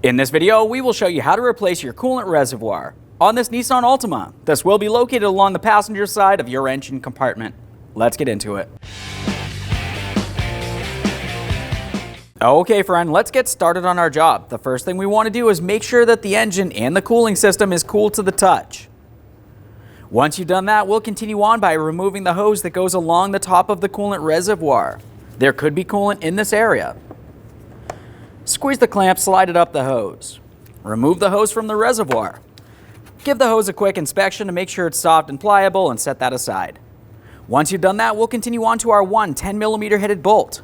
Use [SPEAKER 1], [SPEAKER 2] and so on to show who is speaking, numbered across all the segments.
[SPEAKER 1] In this video, we will show you how to replace your coolant reservoir on this Nissan Altima. This will be located along the passenger side of your engine compartment. Let's get into it. Okay friend, let's get started on our job. The first thing we want to do is make sure that the engine and the cooling system is cool to the touch. Once you've done that, we'll continue on by removing the hose that goes along the top of the coolant reservoir. There could be coolant in this area. Squeeze the clamp, slide it up the hose. Remove the hose from the reservoir. Give the hose a quick inspection to make sure it's soft and pliable and set that aside. Once you've done that, we'll continue on to our 10mm headed bolt.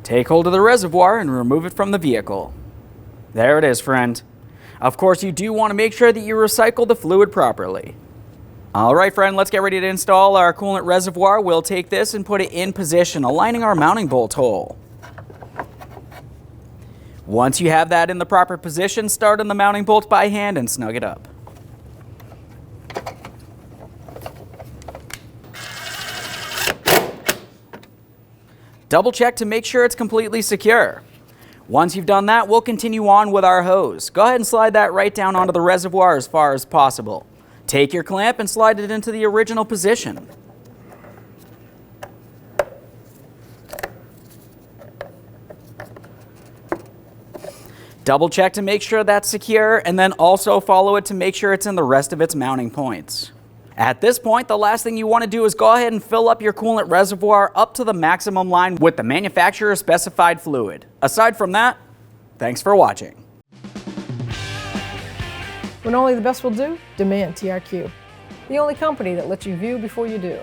[SPEAKER 1] Take hold of the reservoir and remove it from the vehicle. There it is, friend. Of course, you do want to make sure that you recycle the fluid properly. Alright friend, let's get ready to install our coolant reservoir. We'll take this and put it in position, aligning our mounting bolt hole. Once you have that in the proper position, start on the mounting bolt by hand and snug it up. Double check to make sure it's completely secure. Once you've done that, we'll continue on with our hose. Go ahead and slide that right down onto the reservoir as far as possible. Take your clamp and slide it into the original position. Double check to make sure that's secure, and then also follow it to make sure it's in the rest of its mounting points. At this point, the last thing you want to do is go ahead and fill up your coolant reservoir up to the maximum line with the manufacturer specified fluid. Aside from that, thanks for watching.
[SPEAKER 2] When only the best will do, demand TRQ. The only company that lets you view before you do.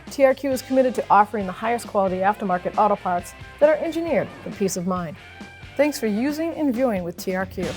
[SPEAKER 2] TRQ is committed to offering the highest quality aftermarket auto parts that are engineered for peace of mind. Thanks for using and viewing with TRQ.